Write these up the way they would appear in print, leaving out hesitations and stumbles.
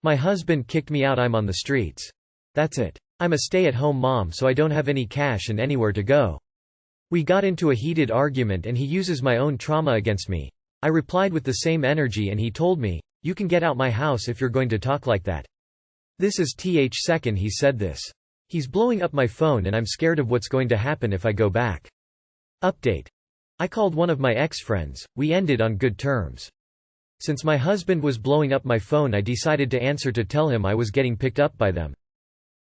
My husband kicked me out. I'm on the streets. That's it. I'm a stay-at-home mom, so I don't have any cash and anywhere to go. We got into a heated argument and he uses my own trauma against me. I replied with the same energy and he told me, "You can get out my house if you're going to talk like that." This is second he said this. He's blowing up my phone and I'm scared of what's going to happen if I go back. Update. I called one of my ex-friends. We ended on good terms. Since my husband was blowing up my phone, I decided to answer to tell him I was getting picked up by them.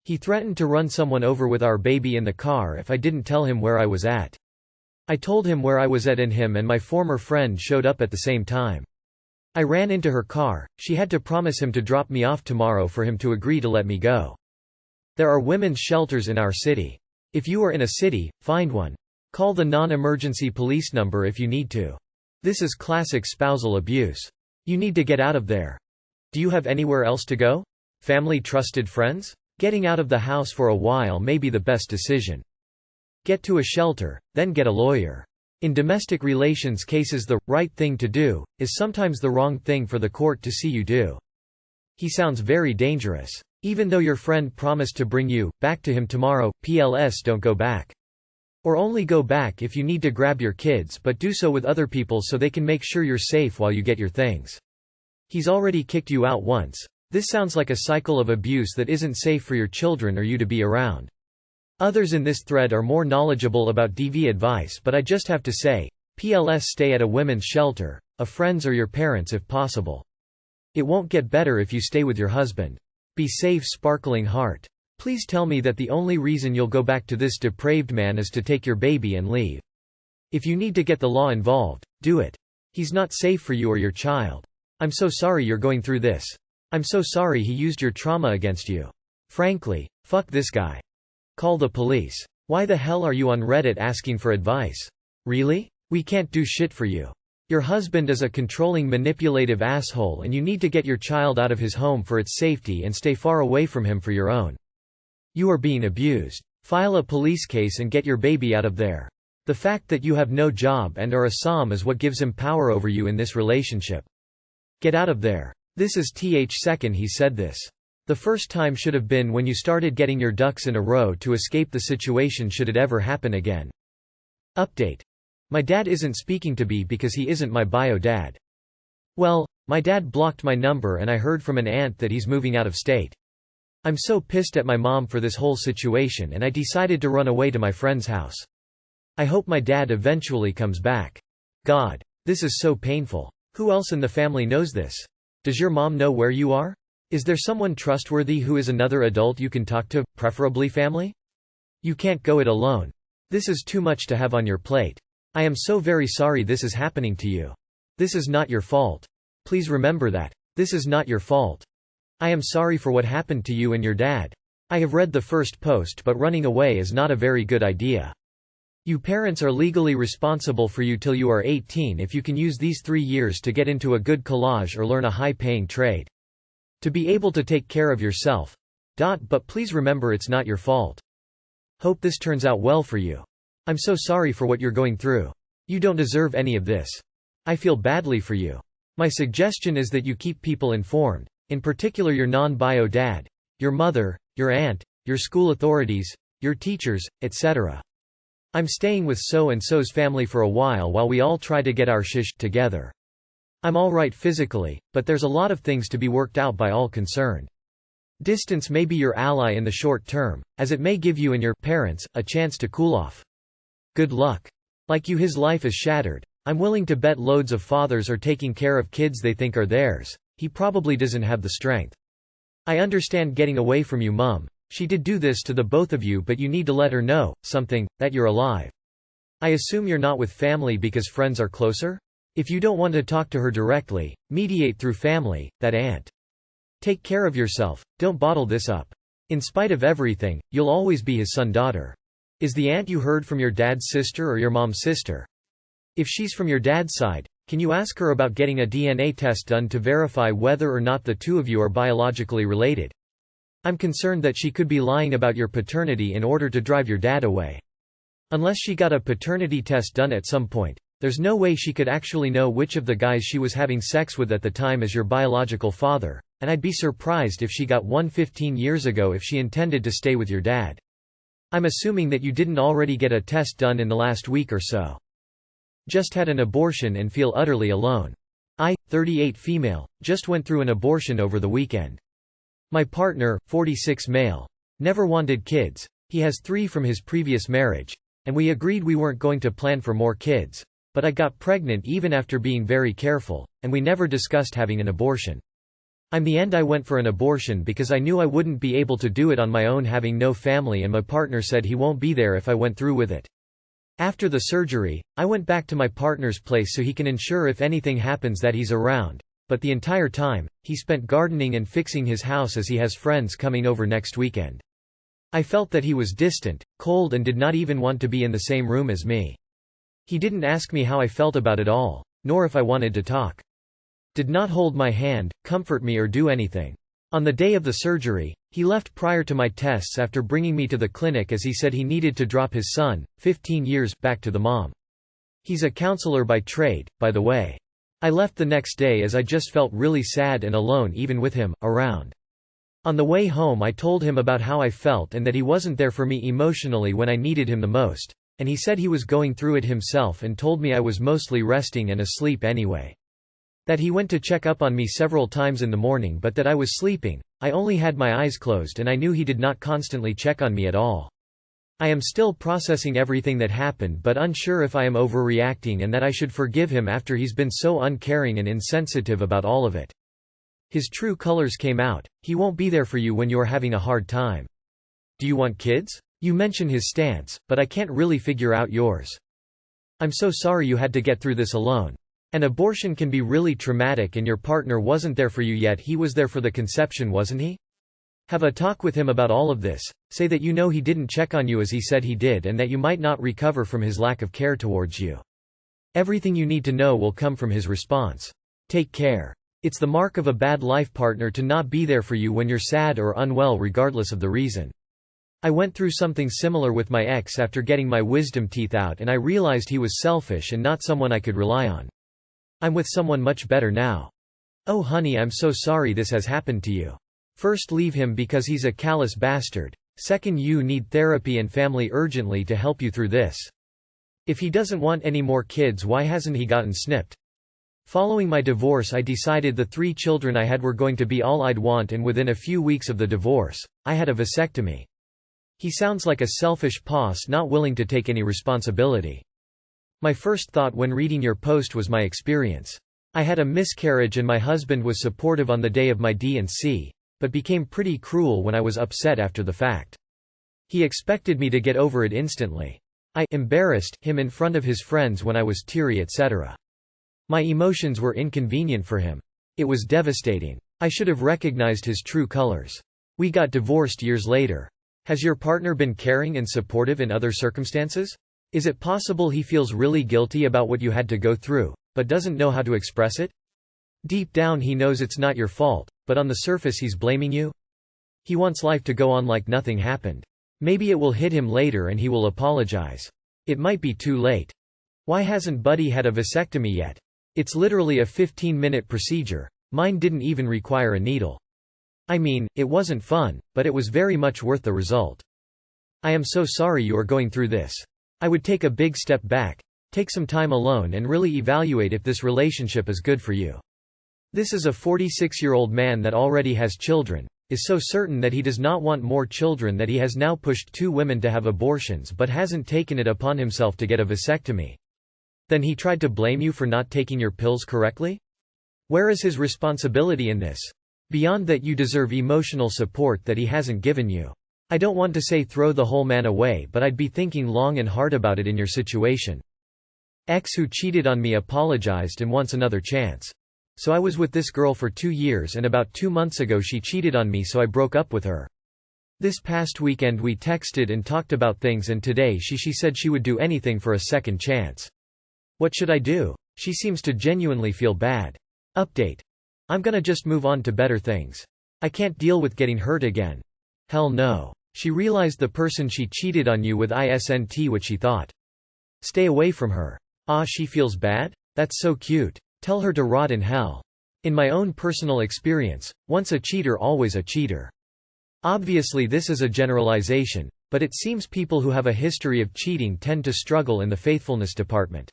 He threatened to run someone over with our baby in the car if I didn't tell him where I was at. I told him where I was at and him and my former friend showed up at the same time. I ran into her car. She had to promise him to drop me off tomorrow for him to agree to let me go. There are women's shelters in our city. If you are in a city, find one. Call the non-emergency police number if you need to. This is classic spousal abuse. You need to get out of there. Do you have anywhere else to go? Family, trusted friends? Getting out of the house for a while may be the best decision. Get to a shelter, then get a lawyer. In domestic relations cases, the right thing to do is sometimes the wrong thing for the court to see you do. He sounds very dangerous. Even though your friend promised to bring you back to him tomorrow, don't go back. Or only go back if you need to grab your kids, but do so with other people so they can make sure you're safe while you get your things. He's already kicked you out once. This sounds like a cycle of abuse that isn't safe for your children or you to be around. Others in this thread are more knowledgeable about DV advice, but I just have to say, stay at a women's shelter, a friend's or your parents if possible. It won't get better if you stay with your husband. Be safe, sparkling heart. Please tell me that the only reason you'll go back to this depraved man is to take your baby and leave. If you need to get the law involved, do it. He's not safe for you or your child. I'm so sorry you're going through this. I'm so sorry he used your trauma against you. Frankly, fuck this guy. Call the police. Why the hell are you on Reddit asking for advice? Really? We can't do shit for you. Your husband is a controlling, manipulative asshole and you need to get your child out of his home for its safety and stay far away from him for your own. You are being abused. File a police case and get your baby out of there. The fact that you have no job and are a SOM is what gives him power over you in this relationship. Get out of there. This is second he said this. The first time should have been when you started getting your ducks in a row to escape the situation should it ever happen again. Update. My dad isn't speaking to me because he isn't my bio dad. Well, my dad blocked my number and I heard from an aunt that he's moving out of state. I'm so pissed at my mom for this whole situation and I decided to run away to my friend's house. I hope my dad eventually comes back. God. This is so painful. Who else in the family knows this? Does your mom know where you are? Is there someone trustworthy who is another adult you can talk to, preferably family? You can't go it alone. This is too much to have on your plate. I am so very sorry this is happening to you. This is not your fault. Please remember that. This is not your fault. I am sorry for what happened to you and your dad. I have read the first post, but running away is not a very good idea. You parents are legally responsible for you till you are 18 if you can use these 3 years to get into a good college or learn a high-paying trade. To be able to take care of yourself. But please remember it's not your fault. Hope this turns out well for you. I'm so sorry for what you're going through. You don't deserve any of this. I feel badly for you. My suggestion is that you keep people informed, in particular your non-bio dad, your mother, your aunt, your school authorities, your teachers, etc. I'm staying with so-and-so's family for a while we all try to get our shish together. I'm alright physically, but there's a lot of things to be worked out by all concerned. Distance may be your ally in the short term, as it may give you and your parents a chance to cool off. Good luck. Like you, his life is shattered. I'm willing to bet loads of fathers are taking care of kids they think are theirs. He probably doesn't have the strength. I understand getting away from you, Mom. She did do this to the both of you, but you need to let her know something, that you're alive. I assume you're not with family because friends are closer? If you don't want to talk to her directly, mediate through family, that aunt. Take care of yourself, don't bottle this up. In spite of everything, you'll always be his son-daughter. Is the aunt you heard from your dad's sister or your mom's sister? If she's from your dad's side, can you ask her about getting a DNA test done to verify whether or not the two of you are biologically related? I'm concerned that she could be lying about your paternity in order to drive your dad away. Unless she got a paternity test done at some point, there's no way she could actually know which of the guys she was having sex with at the time is your biological father, and I'd be surprised if she got one 15 years ago if she intended to stay with your dad. I'm assuming that you didn't already get a test done in the last week or so. Just had an abortion and feel utterly alone. I, 38 female, just went through an abortion over the weekend. My partner, 46 male. Never wanted kids. He has 3 from his previous marriage. And we agreed we weren't going to plan for more kids. But I got pregnant even after being very careful, and we never discussed having an abortion. In the end I went for an abortion because I knew I wouldn't be able to do it on my own having no family, and my partner said he won't be there if I went through with it. After the surgery, I went back to my partner's place so he can ensure if anything happens that he's around, but the entire time, he spent gardening and fixing his house as he has friends coming over next weekend. I felt that he was distant, cold, and did not even want to be in the same room as me. He didn't ask me how I felt about it all, nor if I wanted to talk. Did not hold my hand, comfort me, or do anything. On the day of the surgery, he left prior to my tests after bringing me to the clinic as he said he needed to drop his son, 15 years, back to the mom. He's a counselor by trade, by the way. I left the next day as I just felt really sad and alone even with him around. On the way home I told him about how I felt and that he wasn't there for me emotionally when I needed him the most, and he said he was going through it himself and told me I was mostly resting and asleep anyway. That he went to check up on me several times in the morning but that I was sleeping. I only had my eyes closed and I knew he did not constantly check on me at all. I am still processing everything that happened but unsure if I am overreacting and that I should forgive him after he's been so uncaring and insensitive about all of it. His true colors came out. He won't be there for you when you're having a hard time. Do you want kids? You mention his stance, but I can't really figure out yours. I'm so sorry you had to get through this alone. An abortion can be really traumatic and your partner wasn't there for you yet he was there for the conception, wasn't he? Have a talk with him about all of this, say that you know he didn't check on you as he said he did and that you might not recover from his lack of care towards you. Everything you need to know will come from his response. Take care. It's the mark of a bad life partner to not be there for you when you're sad or unwell regardless of the reason. I went through something similar with my ex after getting my wisdom teeth out and I realized he was selfish and not someone I could rely on. I'm with someone much better now. Oh honey, I'm so sorry this has happened to you. First, leave him because he's a callous bastard. Second, you need therapy and family urgently to help you through this. If he doesn't want any more kids, why hasn't he gotten snipped? Following my divorce I decided the 3 children I had were going to be all I'd want, and within a few weeks of the divorce, I had a vasectomy. He sounds like a selfish boss not willing to take any responsibility. My first thought when reading your post was my experience. I had a miscarriage and my husband was supportive on the day of my D&C, but became pretty cruel when I was upset after the fact. He expected me to get over it instantly. I embarrassed him in front of his friends when I was teary, etc. My emotions were inconvenient for him. It was devastating. I should have recognized his true colors. We got divorced years later. Has your partner been caring and supportive in other circumstances? Is it possible he feels really guilty about what you had to go through, but doesn't know how to express it? Deep down he knows it's not your fault, but on the surface he's blaming you? He wants life to go on like nothing happened. Maybe it will hit him later and he will apologize. It might be too late. Why hasn't Buddy had a vasectomy yet? It's literally a 15-minute procedure. Mine didn't even require a needle. I mean, it wasn't fun, but it was very much worth the result. I am so sorry you are going through this. I would take a big step back, take some time alone and really evaluate if this relationship is good for you. This is a 46-year-old man that already has children, is so certain that he does not want more children that he has now pushed 2 women to have abortions but hasn't taken it upon himself to get a vasectomy. Then he tried to blame you for not taking your pills correctly? Where is his responsibility in this? Beyond that, you deserve emotional support that he hasn't given you. I don't want to say throw the whole man away, but I'd be thinking long and hard about it in your situation. Ex who cheated on me apologized and wants another chance. So I was with this girl for 2 years and about 2 months ago she cheated on me, so I broke up with her. This past weekend we texted and talked about things, and today she said she would do anything for a second chance. What should I do? She seems to genuinely feel bad. Update. I'm gonna just move on to better things. I can't deal with getting hurt again. Hell no. She realized the person she cheated on you with isn't what she thought. Stay away from her. Ah, she feels bad? That's so cute. Tell her to rot in hell. In my own personal experience, once a cheater always a cheater. Obviously this is a generalization, but it seems people who have a history of cheating tend to struggle in the faithfulness department.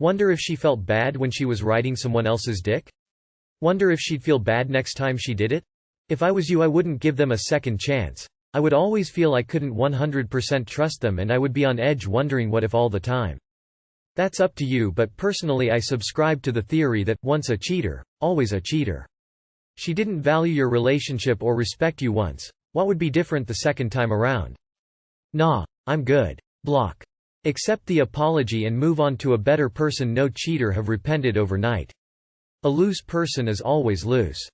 Wonder if she felt bad when she was riding someone else's dick? Wonder if she'd feel bad next time she did it? If I was you, I wouldn't give them a second chance. I would always feel I couldn't 100% trust them, and I would be on edge wondering what if all the time. That's up to you, but personally I subscribe to the theory that, once a cheater, always a cheater. She didn't value your relationship or respect you once. What would be different the second time around? Nah, I'm good. Block. Accept the apology and move on to a better person. No cheater have repented overnight. A loose person is always loose.